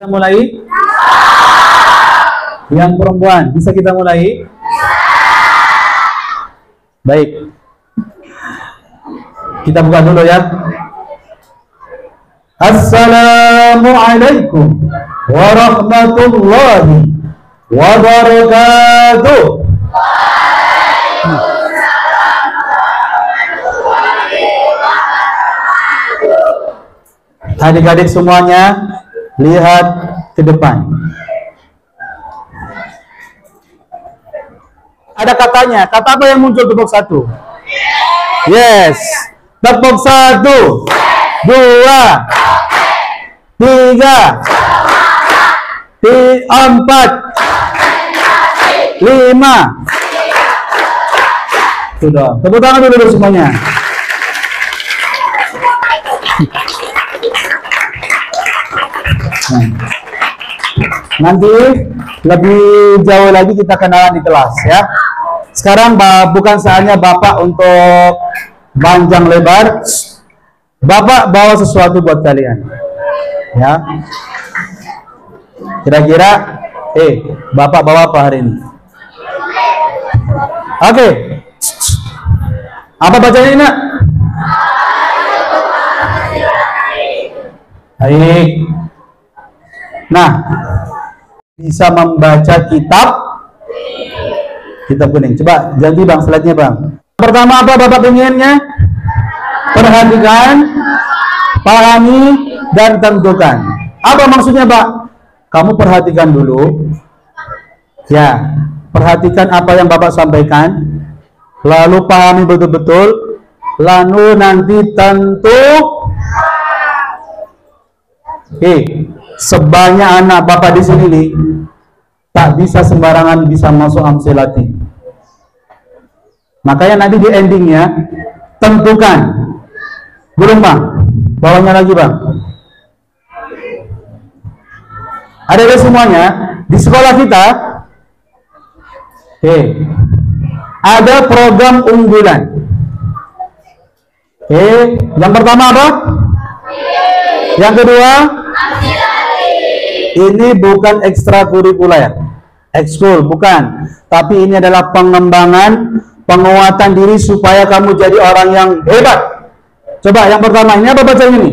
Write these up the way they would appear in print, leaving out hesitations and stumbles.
Kita mulai? Yang perempuan, bisa kita mulai? Baik. Kita buka dulu ya. Assalamualaikum warahmatullahi wabarakatuh. Adik-adik semuanya, lihat ke depan. Ada katanya, kata apa yang muncul di box 1? Yes. Box 1, 2, 3, 4, 5. Sudah. Tepuk tangan dulu semuanya. Nanti lebih jauh lagi kita kenalan di kelas ya. Sekarang bukan saatnya Bapak untuk panjang lebar. Bapak bawa sesuatu buat kalian ya. Kira-kira Bapak bawa apa hari ini? Oke. Apa bacanya ini, Nak? Baik. Nah, bisa membaca kitab kuning. Coba ganti Bang slide-nya, Bang. Pertama apa Bapak inginnya? Perhatikan, pahami, dan tentukan. Apa maksudnya, Pak? Kamu perhatikan dulu. Ya, perhatikan apa yang Bapak sampaikan. Lalu pahami betul-betul. Lalu nanti sebanyak anak Bapak di sini nih, tak bisa sembarangan bisa masuk Amsilati. Makanya nanti di endingnya tentukan. Belum, Bang? Bawahnya lagi, Bang. Ada semuanya di sekolah kita. Ada program unggulan. Yang pertama apa? Yang kedua, ini bukan ekstrakurikuler, ekskul, bukan. Tapi ini adalah pengembangan, penguatan diri supaya kamu jadi orang yang hebat. Coba yang pertama, ini apa bacanya ini?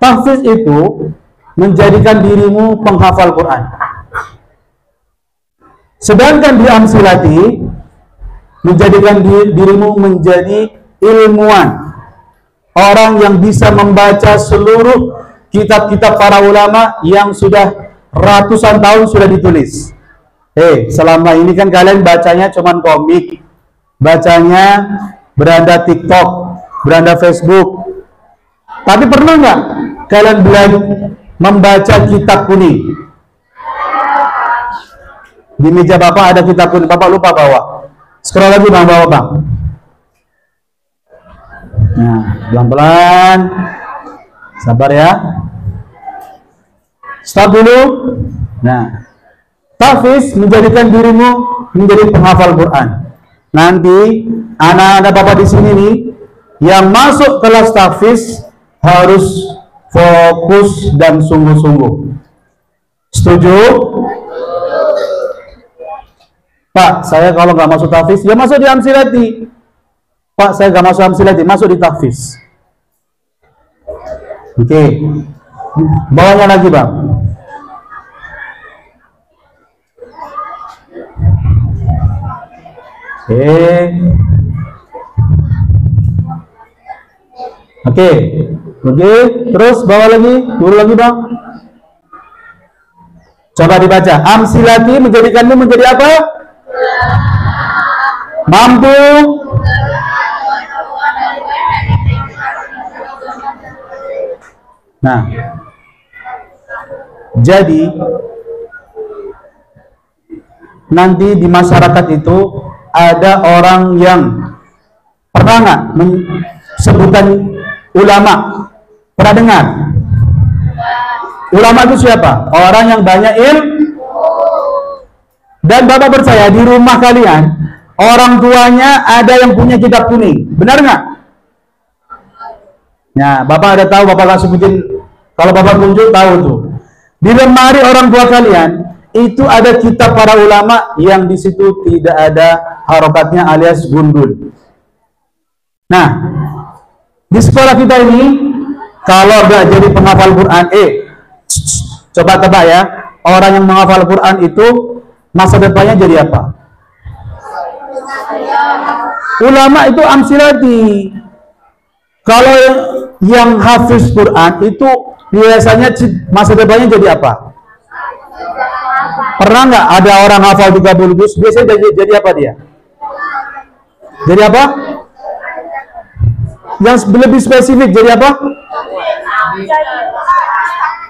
Tahfiz itu menjadikan dirimu penghafal Quran. Sedangkan di Amsilati menjadikan dirimu menjadi ilmuwan. Orang yang bisa membaca seluruh kitab-kitab para ulama yang sudah ratusan tahun sudah ditulis. Selama ini kan kalian bacanya cuman komik, bacanya beranda TikTok, beranda Facebook. Tapi pernah nggak kalian belajar membaca kitab kuning? Di meja Bapak ada kitab kuning, Bapak lupa bawa. Scroll lagi, Bang, bawa, Bang. Nah, pelan-pelan. Sabar ya. Stop dulu. Nah, tahfiz menjadikan dirimu menjadi penghafal Quran. Nanti anak-anak Bapak di sini nih yang masuk kelas tahfiz harus fokus dan sungguh-sungguh. Setuju? Pak, saya kalau nggak masuk tahfiz, ya masuk di Amsilati. Pak, saya nggak masuk Amsilati, masuk di tahfiz. Oke. Bawahnya lagi, Bang. Oke. Terus bawah lagi, turun lagi, Bang. Coba dibaca. Amsilati menjadikanmu menjadi apa? Mampu. Nah, jadi nanti di masyarakat itu ada orang yang pernah nggak sebutan ulama? Pernah dengar? Ulama itu siapa? Orang yang banyak ilmu. Dan Bapak percaya di rumah kalian orang tuanya ada yang punya kitab kuning, benar nggak? Nah, Bapak ada tahu, Bapak langsung sebutin Kalau Bapak tunjuk tahu tuh. Di lemari orang tua kalian itu ada kitab para ulama yang di situ tidak ada harokatnya alias gundul. Nah, di sekolah kita ini kalau nggak jadi penghafal Quran, coba tebak ya, orang yang menghafal Quran itu masa depannya jadi apa? Ulama itu amsilati. Kalau yang hafiz Quran itu biasanya masa depannya jadi apa? Pernah nggak ada orang hafal 30 juz? Biasanya jadi apa dia? Jadi apa? Yang lebih spesifik jadi apa?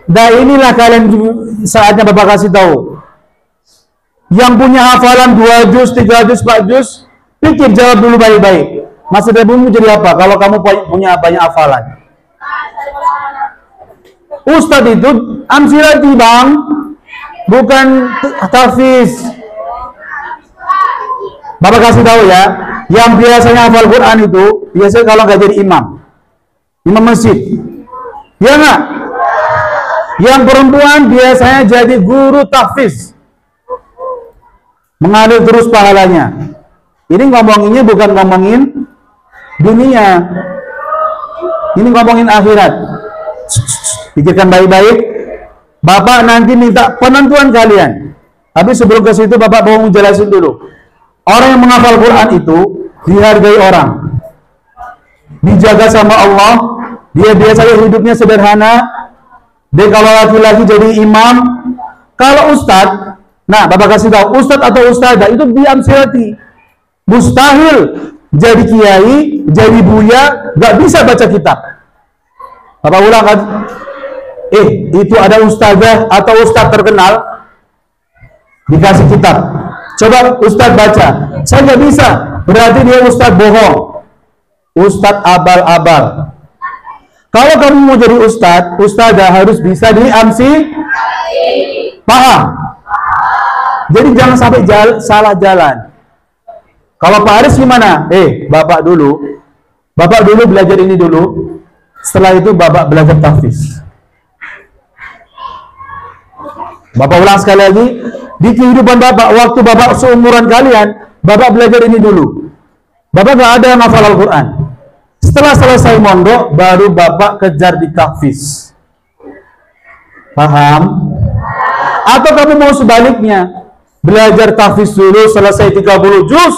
Nah inilah kalian saatnya Bapak kasih tahu. Yang punya hafalan 2 juz, 3 juz, 4 juz, pikir jawab dulu baik-baik. Masa depanmu jadi apa kalau kamu punya banyak hafalan? Ustadz itu amsilati bang, bukan tahfiz. Bapak kasih tahu ya, yang biasanya hafal Quran itu biasanya kalau nggak jadi imam masjid, ya nggak? Yang perempuan biasanya jadi guru tahfiz, mengalir terus pahalanya. Ini ngomonginnya bukan ngomongin dunia, ini ngomongin akhirat. Pikirkan baik-baik. Bapak nanti minta penentuan kalian. Tapi sebelum ke situ Bapak mau menjelasin dulu. Orang yang menghafal Quran itu dihargai orang, dijaga sama Allah. Dia biasanya hidupnya sederhana. Dia kalau laki-laki jadi imam, kalau ustadz, nah Bapak kasih tahu, ustadz atau ustadzah itu diamsilati. Mustahil jadi kiai, jadi buya, gak bisa baca kitab. Bapak ulang kan? Itu ada ustazah atau ustadz terkenal dikasih kitab, coba ustadz baca, saya nggak bisa, berarti dia ustadz bohong, ustadz abal-abal. Kalau kamu mau jadi ustadz, ustazah harus bisa diamsi, paham? Jadi jangan sampai salah jalan. Kalau Pak Aris gimana? Bapak dulu belajar ini dulu, setelah itu Bapak belajar tahfiz. Bapak ulang sekali lagi, di kehidupan Bapak, waktu Bapak seumuran kalian, Bapak belajar ini dulu. Bapak gak ada yang hafal Al-Quran. Setelah selesai mondok, baru Bapak kejar di tahfiz. Paham? Atau kamu mau sebaliknya, belajar tahfiz dulu, selesai 30 juz,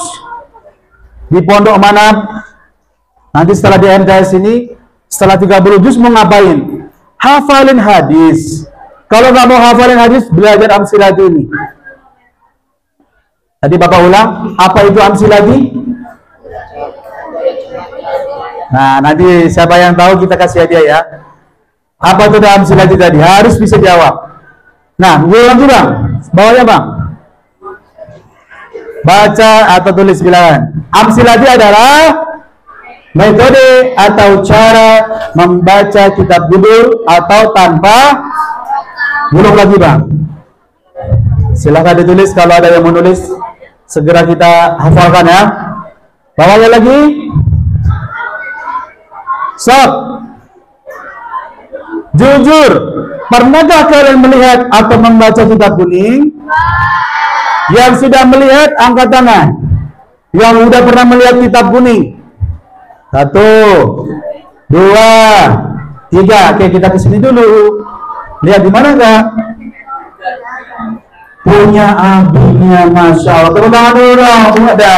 di pondok mana? Nanti setelah di MTS ini, setelah 30 juz mau ngapain? Hafalin hadis. Kalau nggak mau hafalin hadis, belajar amsilati ini. Tadi Bapak ulang, apa itu amsilati? Nah, nanti siapa yang tahu kita kasih hadiah ya. Apa itu amsilati tadi? Harus bisa jawab. Nah, ulang dulu bang, bawahnya bang. Baca atau tulis bilangan. Amsilati adalah metode atau cara membaca kitab judul atau tanpa bulung lagi bang. Silahkan ditulis kalau ada yang menulis, segera kita hafalkan ya. Bawahnya lagi. Stop. Jujur, pernahkah kalian melihat atau membaca kitab kuning? Yang sudah melihat angkat tangan. Yang sudah pernah melihat kitab kuning. 1, 2, 3. Oke, kita kesini dulu. Lihat di mana enggak? Punya abinya, masya Allah. Tepuk tangan dulu dong. Ada.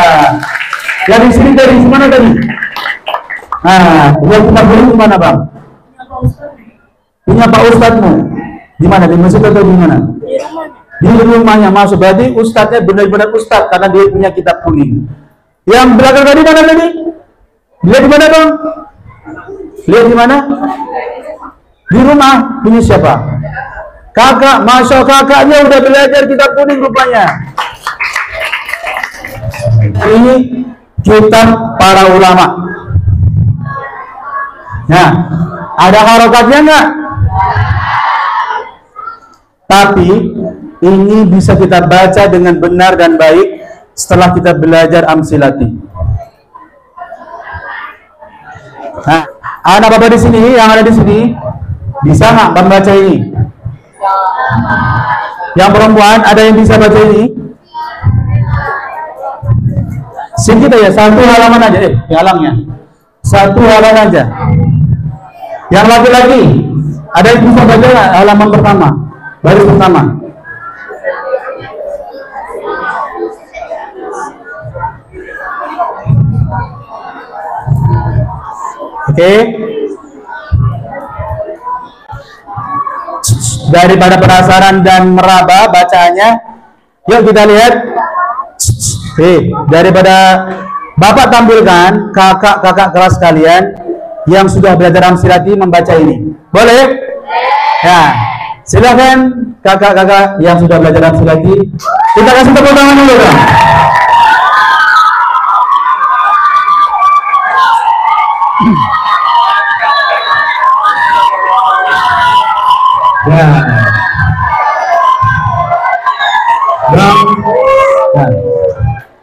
Yang di sini dari mana tadi? Nah, lihat kitab kuning di mana bang? Punya Pak Ustadzmu. Di mana? Di masjid atau di mana? Di rumahnya. Masuk. Berarti ustadznya benar-benar ustadz karena dia punya kitab kuning. Yang belakang tadi mana tadi? Lihat di mana bang? Lihat di mana? Di rumah. Punya siapa? Kakak. Masya Allah, kakaknya udah belajar kitab kuning rupanya. Ini kitab para ulama. Nah, ada harokatnya enggak? Tapi ini bisa kita baca dengan benar dan baik setelah kita belajar amsilati. Nah, anak bapak di sini, yang ada di sini, Bisa nggak membaca ini? Yang perempuan ada yang bisa baca ini? Sedikit aja, satu halaman aja, halangnya. Satu halaman aja. Yang laki-laki, ada yang bisa baca nggak halaman pertama? Baris pertama. Oke. Daripada penasaran dan meraba bacaannya, yuk kita lihat. Oke, daripada Bapak tampilkan kakak-kakak kelas kalian yang sudah belajar Amsilati membaca ini. Boleh? Ya, silakan kakak-kakak yang sudah belajar Amsilati. Kita kasih tepuk tangan dulu dong. Ya.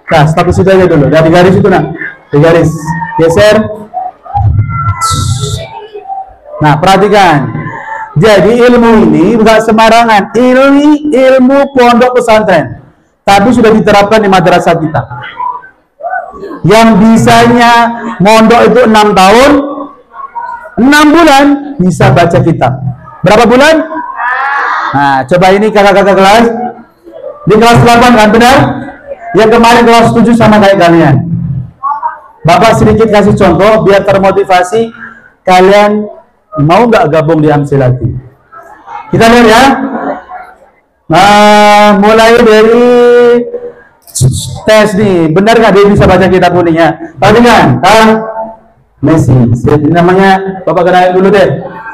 Nah, stop situ aja dulu. Dari garis itu, nah. Di garis. Geser. Nah, perhatikan. Jadi ilmu ini bukan sembarangan. Ilmu pondok pesantren. Tapi sudah diterapkan di madrasah kita. Yang bisanya mondok itu 6 tahun, 6 bulan bisa baca kitab. Berapa bulan? Nah, coba ini kakak-kakak kelas. Di kelas 8 kan, benar? Yang kemarin kelas 7 sama kayak kalian. Bapak sedikit kasih contoh biar termotivasi. Kalian mau nggak gabung di Amsilati? Kita lihat ya. Nah, mulai dari tes nih. Benar nggak dia bisa baca kitab kuningnya? Perhatikan, Kak Messi. Ini namanya, Bapak kenalin dulu deh.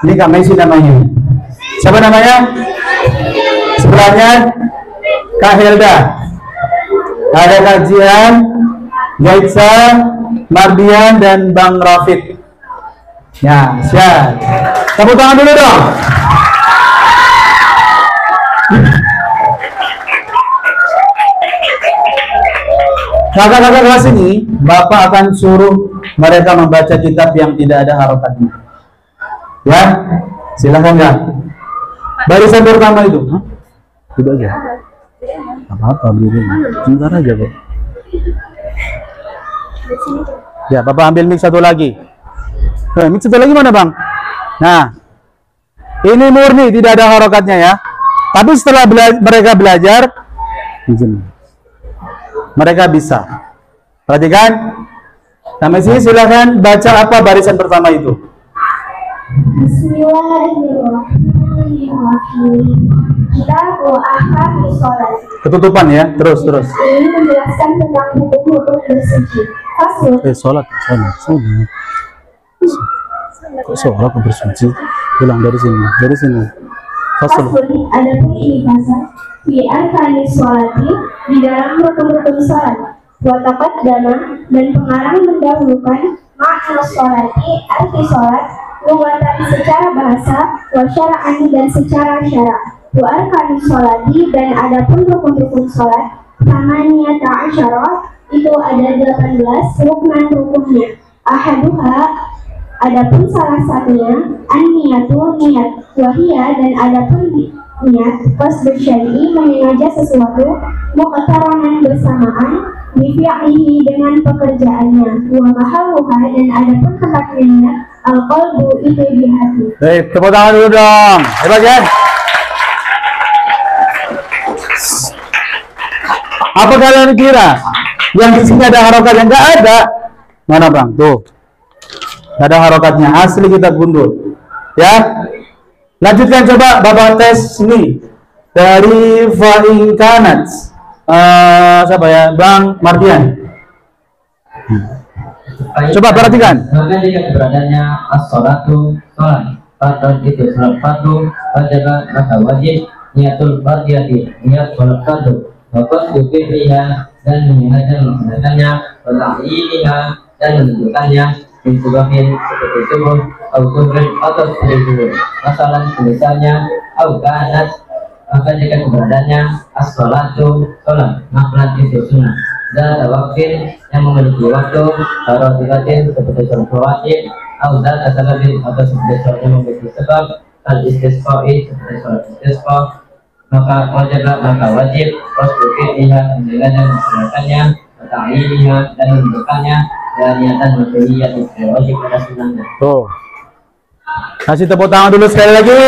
Ini Kak Messi namanya. Siapa namanya? Sebelahnya Kak Helda. Ada Kak Jian, Gaitsa, Mardian, dan Bang Rafid. Ya, siap. Tepuk tangan dulu dong. Kakak-kakak kelas ini, Bapak akan suruh mereka membaca kitab yang tidak ada harokatnya. Ya, silahkan Kak. Barisan pertama itu. Hah? Itu aja. Apa-apa begini. Sebentar aja, Pak. Ya, Bapak ambil mic satu lagi. Mic satu lagi mana, Bang? Nah, ini murni tidak ada harokatnya ya. Tapi setelah mereka belajar, mereka bisa. Perhatikan. Sampai sini silahkan baca apa barisan pertama itu. Bismillahirrahmanirrahim. Kitabu ahkamis shalah. Ketutupan ya, terus. Ini menjelaskan tentang hukum-hukum bersuci. Fasl. Sholat. Kok sholat bersuci? Ulang dari sini. Fasl. Adapun ini pasal fi arkanis sholati, di dalam rukun-rukun sholat. Wa taqaddama, dan pengarang mendahulukan makna sholati, arti sholat, lugatan secara bahasa, wa syara'an, dan secara syara'. Wa arkanis sholati, dan adapun rukun-rukun sholat, samaniyata asyara, itu ada 18 rukun-rukunnya. Ahaduha, adapun salah satunya, an-niyatu, niat, wahia, dan adapun niat qasd syar'i, menyengaja sesuatu, muqtaranan bersamaan, bifi'lihi, dengan pekerjaannya, wa mahalluha, dan adapun tempatnya niat, al-qalbu, itu di hati. Baik, tepuk tangan dulu dong. Hebat kan? Apa kalian kira? Yang di sini ada harokat yang enggak ada? Mana Bang? Tuh. Enggak ada harokatnya. Asli kita gundul. Ya. Lanjutkan coba Bapak tes ini. Dari Fa'inkanat. Siapa ya? Bang Mardian. Coba perhatikan. Maka jika keberadaannya as-sholatu sholat, fardun itu sholat fardu, wajib maka wajib niatul fardiyati, niat sholat fardu, waktu fi'liha, dan menyengaja melaksanakannya, wata'iliha, dan menentukannya, min subahin seperti subuh, atau zuhrin, atau seperti zuhur. Masalah misalnya, au kanat, maka jika keberadaannya as-sholatu sholat, maka itu sunnah. Dan waktu yang memiliki waktu, taruh tibatin seperti sholat wajib, atau sebabin, atau seperti sholat yang memiliki sebab, al-istisqa'i seperti sholat istisqa, maka wajib wasbukiha menjalankan melaksanakannya, ta'yiniha dan menentukannya, dan niatan maksudiyah yang wajib pada sunnahnya. Tuh. Kasih tepuk tangan dulu sekali lagi.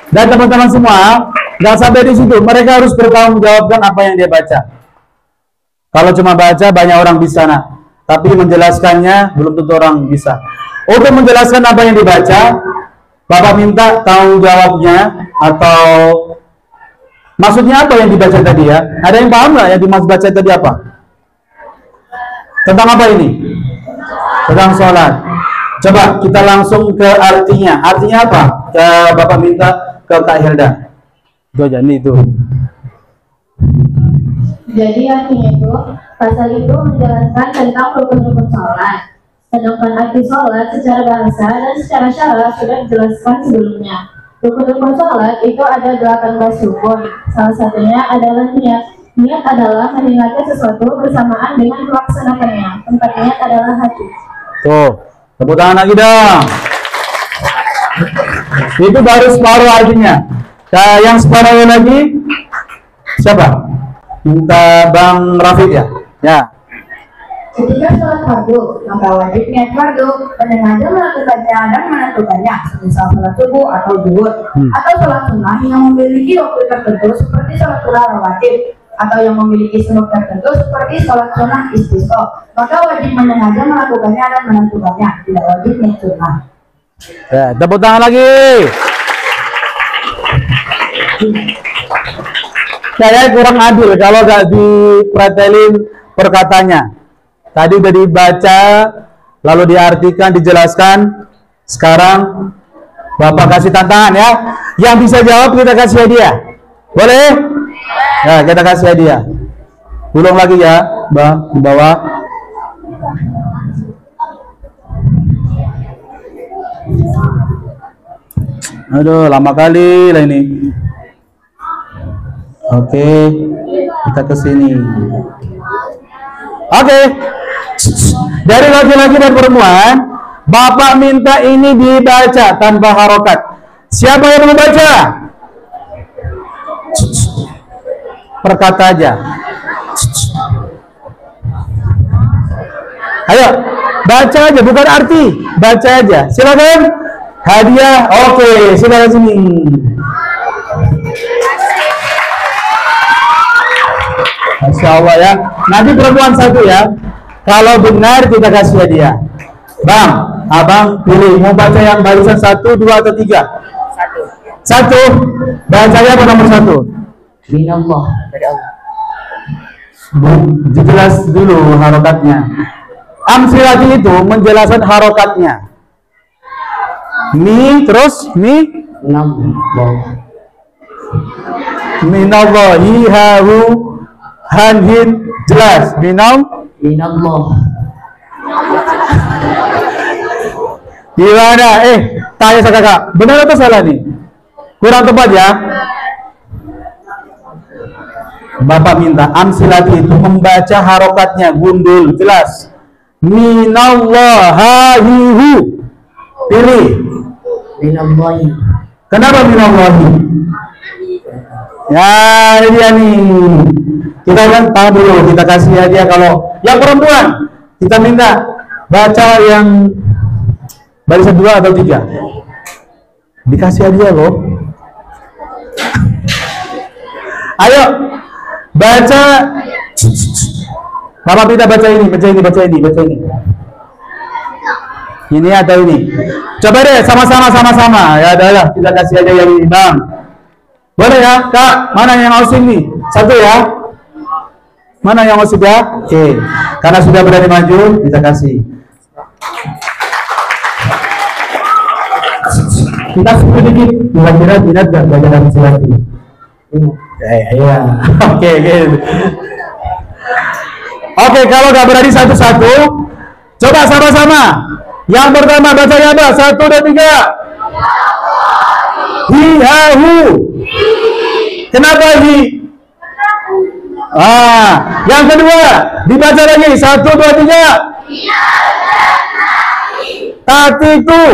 Dan teman-teman semua, nggak sampai di situ, mereka harus bertanggung jawabkan apa yang dia baca. Kalau cuma baca banyak orang bisa, tapi menjelaskannya belum tentu orang bisa. Untuk menjelaskan apa yang dibaca, Bapak minta tanggung jawabnya, atau maksudnya apa yang dibaca tadi ya? Ada yang paham nggak yang dimaksud baca tadi apa? Tentang apa ini? Tentang sholat. Coba kita langsung ke artinya. Artinya apa? Bapak minta ke Kak Hilda. Itu aja nih itu. Jadi artinya itu, pasal itu menjelaskan tentang rukun-rukun sholat. Sedangkan arti sholat secara bahasa dan secara syara sudah dijelaskan sebelumnya. Rukun-rukun sholat itu ada 18 rukun. Salah satunya adalah niat. Niat adalah meninggalkan sesuatu bersamaan dengan melaksanakannya. Tempat niat adalah hati. Tuh, tepuk tangan lagi dong. Itu baru separuh artinya. Yang separuh lagi siapa? Minta Bang Rafiq ya? Ya. Ketika sholat fardu, maka wajib niat fardu, menyengaja melakukannya dan menentukannya, misal sholat subuh atau zuhur, atau sholat sunnah yang memiliki waktu tertentu seperti sholat sunnah rawatib, atau yang memiliki sebab tertentu seperti sholat sunnah istisqa, maka wajib menyengaja melakukannya dan menentukannya, tidak wajib niat sunnah. Ya, tepuk tangan lagi. Saya kurang adil kalau nggak dipretelin perkataannya. Tadi udah dibaca, lalu diartikan, dijelaskan. Sekarang Bapak kasih tantangan ya. Yang bisa jawab kita kasih hadiah. Boleh? Ya, kita kasih hadiah. Ulang lagi ya, Bang, di bawah. Aduh, lama kali lah ini. Oke, kita ke sini. Oke. Dari laki-laki dan perempuan, Bapak minta ini dibaca tanpa harokat. Siapa yang mau baca? Perkata aja. Ayo, baca aja, bukan arti. Baca aja. Silakan. Hadiah. Oke, silakan sini. Masya Allah ya. Nanti perempuan satu ya. Kalau benar kita kasih hadiah. Bang, abang pilih mau baca yang barisan 1, 2 atau 3? Satu. Bacanya apa nomor 1? Minallah, dari Allah. Jelas dulu harokatnya. Amsilati itu menjelaskan harokatnya. Mi terus mi. Minallah. Minallahi hahu hanhin jelas. Minallah. Gimana? Tanya sama kakak, benar atau salah nih? Kurang tepat ya? Bapak minta amsilati itu membaca harokatnya gundul jelas. Minallahihu. Pilih. Minallahi. Kenapa minallahi? Ya, ini dia nih. Kita kan tahu dulu, kita kasih hadiah. Kalau yang perempuan, kita minta baca yang barisan 2 atau 3. Dikasih hadiah loh. Ayo, baca. Bapak minta baca ini. Ini atau ini? Coba deh, sama-sama. Ya adalah, kita kasih hadiah yang ini, Bang. Boleh ya, Kak? Mana yang ausing nih? 1 ya? Mana yang mau sudah? Oke. Karena sudah berani maju, kita kasih. Kita sedikit dikit. Kira-kira minat gak belajar dari Silati? Ya. Oke. Oke, kalau gak berani satu-satu, coba sama-sama. Yang pertama bacanya apa? 1, 2, 3. Hi-ha-hu. Kenapa hi? Yang kedua dibaca lagi 1, 2, 3. Tati itu.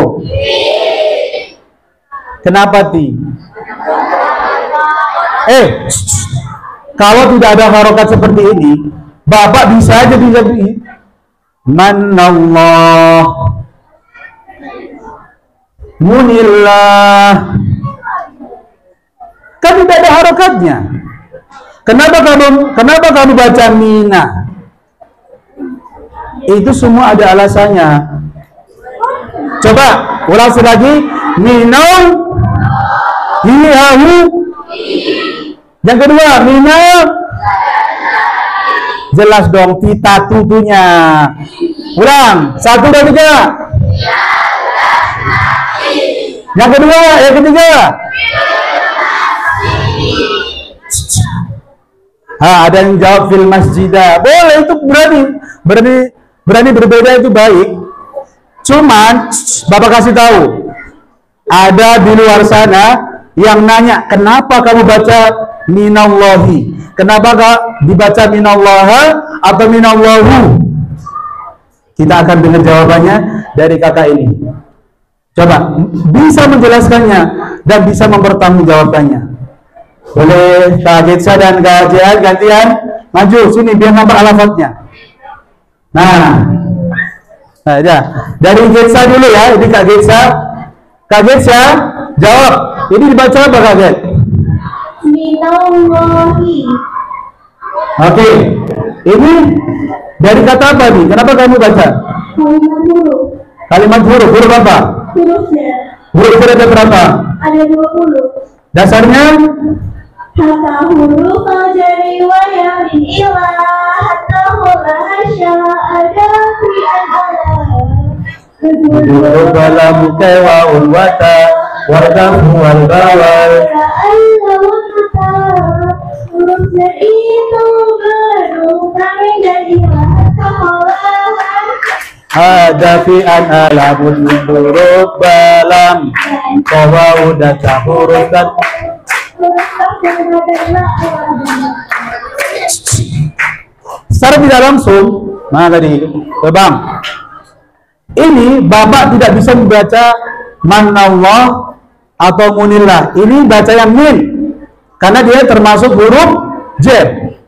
Kenapa ti? Kalau tidak ada harokat seperti ini, Bapak bisa aja bisa manallah, munillah. Kan tidak ada harokatnya. Kenapa kamu baca mina? Itu semua ada alasannya. Coba ulang lagi. Minal hiyahu. Yang kedua, minal. Jelas dong, kita tutunya. Ulang, 1, 2, 3. Yang kedua, yang ketiga. Ada yang jawab fil masjidah. Boleh, itu berani berbeda, itu baik. Cuman Bapak kasih tahu, ada di luar sana yang nanya, kenapa kamu baca minallahi? Kenapa dibaca minallaha atau minallahu? Kita akan dengar jawabannya dari kakak ini. Coba bisa menjelaskannya dan bisa mempertanggungjawabkannya. Boleh Kak Getsa dan Kak Jian gantian maju sini biar nampak alamatnya. Nah ya. Dari Getsa dulu ya, ini Kak Getsa. Kak Getsa jawab. Ini dibaca apa Kak Get? Minallahi. Oke. Ini dari kata apa nih? Kenapa kamu baca? Kalimat huruf. Kalimat huruf. Huruf apa? Hurufnya Huruf ada berapa? ada 20. Dasarnya? Hatta huruf al-jari wa yamin ilah hatta hurasya ada fi al-alam. Huruf dalam kewa'un wata wardamu wal bawal. Hurufnya itu berulang dan ilah hatta hurasya. Ada fi an alamun huruf balam kawa udah huruf dan secara tidak langsung. Nah tadi Bang, ini Bapak tidak bisa membaca manallah atau munillah. Ini baca yang min karena dia termasuk huruf jem.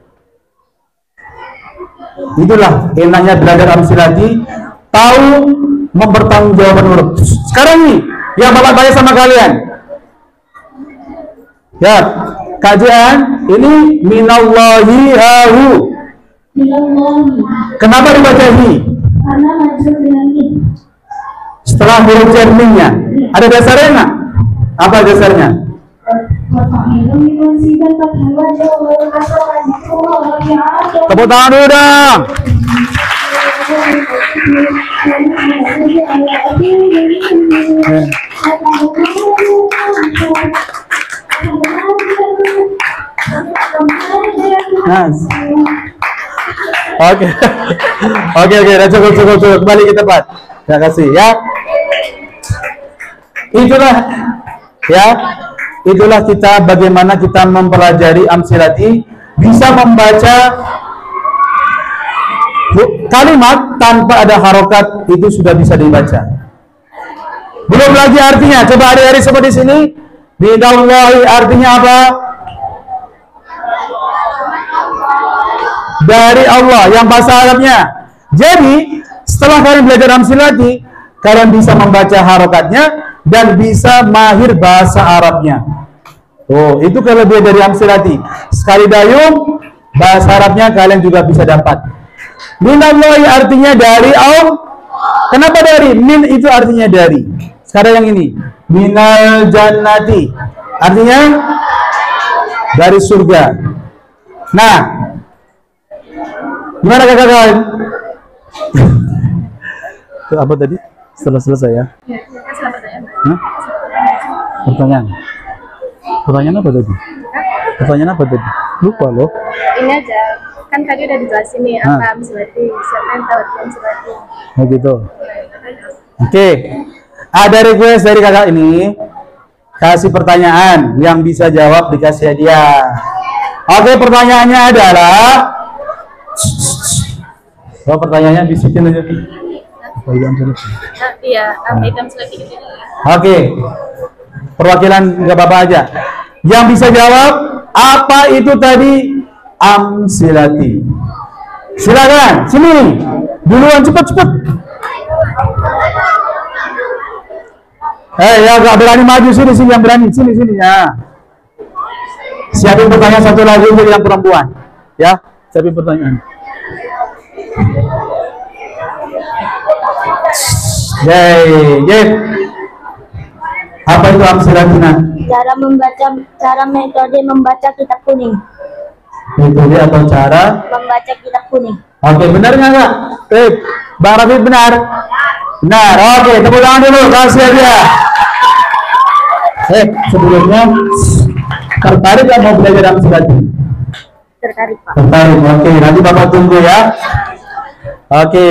Itulah enaknya belajar amsilati, tahu mempertanggungjawabkan huruf. Sekarang nih yang Bapak tanya sama kalian ya, kajian ini minallahi hahu. Minallahi. Kenapa dibaca hi? Karena majrur dengan min. Setelah huruf jermingnya ada dasarnya nggak? Apa dasarnya? Tepuk tangan dulu dong. Nice. Oke. Oke, udah cukup. Kembali ke tempat. Terima kasih ya. Itulah kita bagaimana kita mempelajari amsilati, bisa membaca kalimat tanpa ada harokat, itu sudah bisa dibaca. Belum lagi artinya. Coba adik-adik semua di sini. Minallahi artinya apa? Dari Allah, yang bahasa Arabnya. Jadi setelah kalian belajar amsilati, kalian bisa membaca harokatnya dan bisa mahir bahasa Arabnya. Oh, itu kelebihan dari amsilati. Sekali dayung, bahasa Arabnya kalian juga bisa dapat. Minallahi artinya dari Allah. Kenapa dari? Min itu artinya dari. Sekarang yang ini, minal jannati artinya dari surga. Nah, gimana kakak-kakak? Itu apa tadi? Setelah selesai ya? Hah? Pertanyaan apa tadi? Pertanyaan apa tadi? Lupa loh. Ini aja, kan tadi udah dijelasin nih apa amsilati, siapa yang tahu arti amsilati. Oh gitu. Oke. Ada request dari kakak ini, kasih pertanyaan, yang bisa jawab dikasih hadiah. Oke, pertanyaannya adalah, oh pertanyaannya bisikin aja. Iya, Idam Selati gitu. Oke. Perwakilan nggak apa-apa aja. Yang bisa jawab apa itu tadi amsilati? Silakan, sini. Duluan cepat. Ya nggak berani maju sini yang berani sini ya. Siapin pertanyaan satu lagi untuk yang perempuan. Ya, siapin pertanyaan. Yay. Apa itu amsilatina? Cara metode membaca kitab kuning. Metode atau cara Membaca kitab kuning. Oke, benar nggak? Bang Rafi benar? Benar. Oke, tepuk tangan dulu. Kasih aja. Sebelumnya tertarik nggak mau belajar amsilati? Tertarik, Pak. Tertarik. Oke, nanti Bapak tunggu ya. Oke.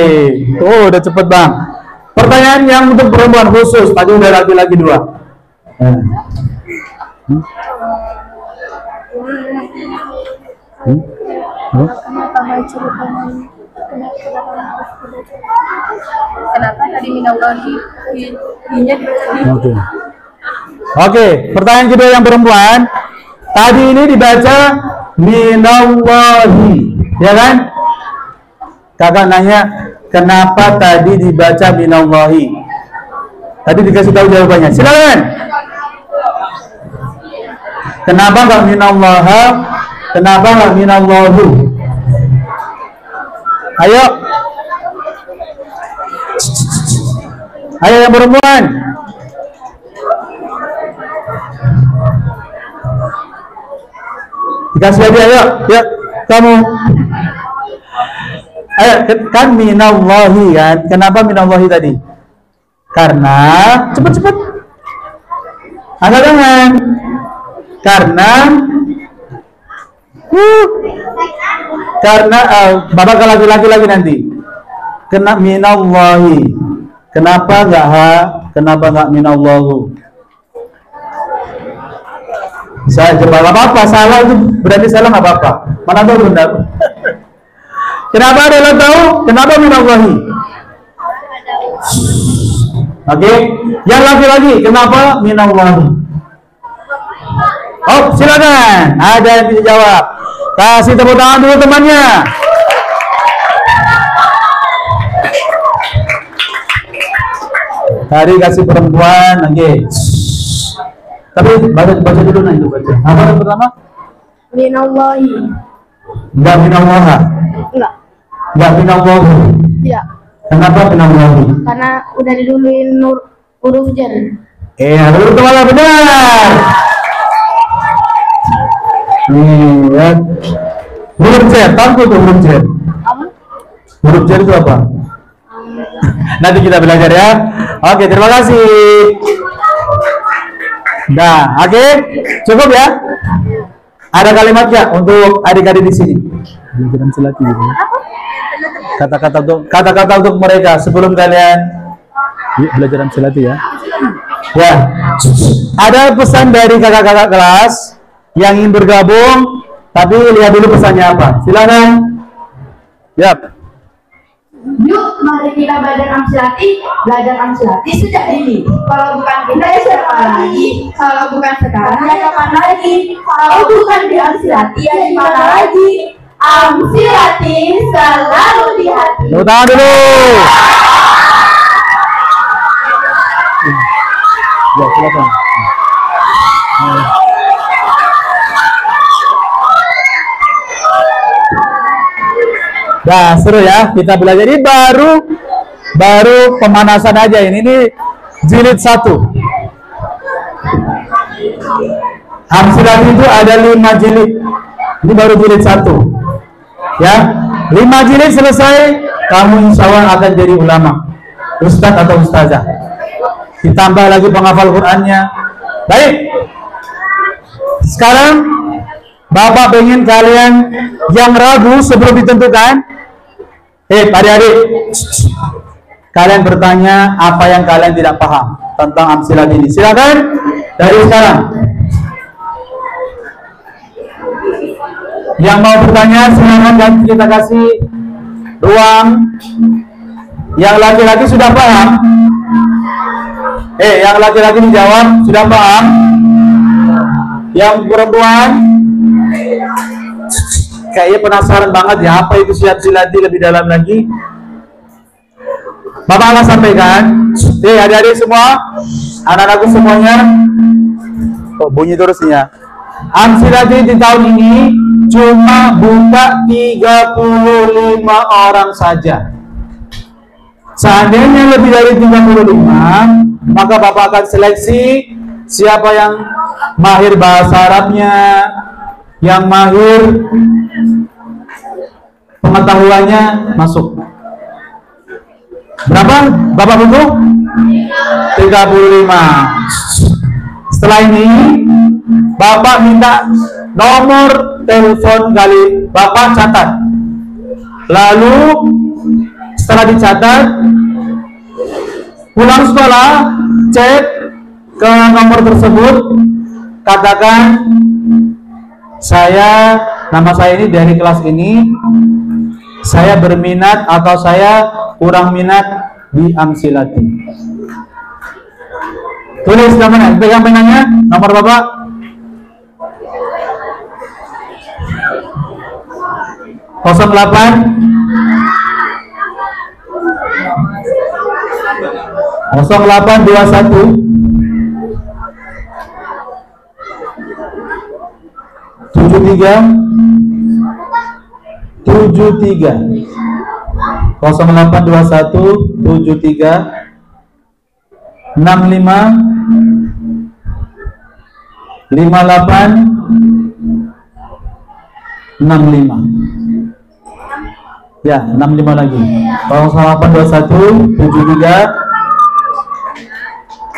Udah cepet Bang. Pertanyaan yang untuk perempuan khusus. Tadi udah laki-laki 2. Kenapa tadi minallahi hinya dibaca di Oke, pertanyaan kedua yang perempuan. Tadi ini dibaca minallahi, ya kan? Kakak nanya, kenapa tadi dibaca minallahi? Tadi dikasih tahu jawabannya. Silakan. Kenapa nggak minallaha? Kenapa nggak minallahu? Ayo yang perempuan. Dikasih lagi, ayo, kamu. Ayo, kan minallahi kan? Kenapa minallahi tadi? Karena cepet. Angkat tangan. Karena Bapak ke laki-laki lagi nanti. Kena minallahi. Kenapa enggak ha? Kenapa enggak minallahu? Saya coba apa-apa, salah itu berarti salah nggak apa-apa. Mana tahu benar. Kenapa ada tahu? Kenapa minallahi? Oke, yang laki-laki kenapa minallahi? Oh, silakan. Ada yang bisa jawab. Kasih tepuk tangan dulu temannya. Tadi kasih perempuan, oke. Tapi baca dulu nanti baca. Apa yang pertama? Minallahi. Enggak minallaha. Enggak minallahu. Iya. Kenapa minallahi? Karena udah diduluin huruf jar. Huruf kepala benar. Ya. Huruf jar, tahu tuh huruf jar. Apa? Huruf jar itu apa? Nanti kita belajar ya. Oke, terima kasih. Nah, oke, cukup ya. Ada kalimat ya untuk adik-adik di sini. Kata-kata untuk mereka sebelum kalian belajar Amsilati ya. Ya, ada pesan dari kakak-kakak kelas yang ingin bergabung, tapi lihat dulu pesannya apa. Silakan. Yap. Yuk, mari kita belajar Amsilati sejak dini. Kalau bukan kita ya siapa lagi? Kalau bukan sekarang ya kapan lagi? Kalau bukan di Amsilati ya di mana lagi? Amsilati selalu di hati. Tepuk tangan dulu. Ya, silakan. Nah, seru ya, kita belajar ini baru pemanasan aja ini jilid 1. Amsilati itu ada 5 jilid. Ini baru jilid 1. Ya, 5 jilid selesai, kamu insya Allah akan jadi ulama, ustadz atau ustazah. Ditambah lagi penghafal Qur'annya. Baik. Sekarang Bapak pengen kalian yang ragu sebelum ditentukan. Adik-adik, kalian bertanya apa yang kalian tidak paham tentang Amsilati ini. Silakan dari sekarang. Yang mau bertanya silakan, dan kita kasih ruang. Yang laki-laki sudah paham? Yang laki-laki dijawab sudah paham? Yang perempuan? Kayaknya penasaran banget ya, apa itu siap silati lebih dalam lagi. Bapak akan sampaikan. Adik-adik semua, anak-anakku semuanya. Oh, bunyi terusnya. Amsilati di tahun ini cuma buka 35 orang saja. Seandainya lebih dari 35, maka Bapak akan seleksi siapa yang mahir bahasa Arabnya, yang mahir pengetahuannya masuk. Berapa Bapak butuh? 35. Setelah ini Bapak minta nomor telepon kali Bapak catat. Lalu setelah dicatat, pulang sekolah cek ke nomor tersebut, katakan nama saya ini dari kelas ini, saya berminat atau saya kurang minat di Amsilati. Tulis namanya, pegang penanya, nomor Bapak. Kosong 0821 73 0821 73 65 58 65. Ya, 65 lagi. 0821 73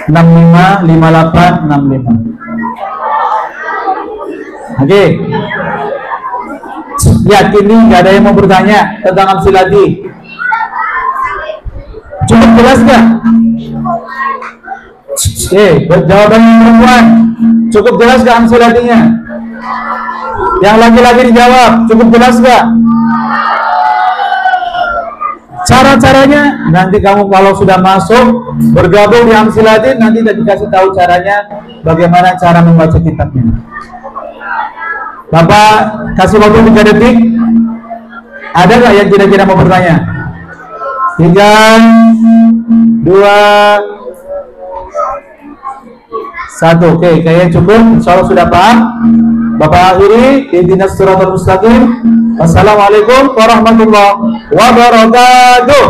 65 58 65. Oke. Yakin nih nggak ada yang mau bertanya tentang Amsilati? Cukup jelas nggak? Jawaban perempuan. Cukup jelas nggak Amsilatinya? Yang laki-laki dijawab. Cukup jelas nggak? Cara-caranya nanti kamu kalau sudah masuk bergabung di Amsilati, nanti dikasih tahu caranya bagaimana cara membaca kitabnya. Bapak kasih waktu 3 detik. Ada nggak yang kira-kira mau bertanya? 3 2 1. Oke, kayaknya cukup. Insyaallah sudah paham. Bapak akhiri, ihdinas siratal mustaqim. Wassalamualaikum warahmatullahi wabarakatuh.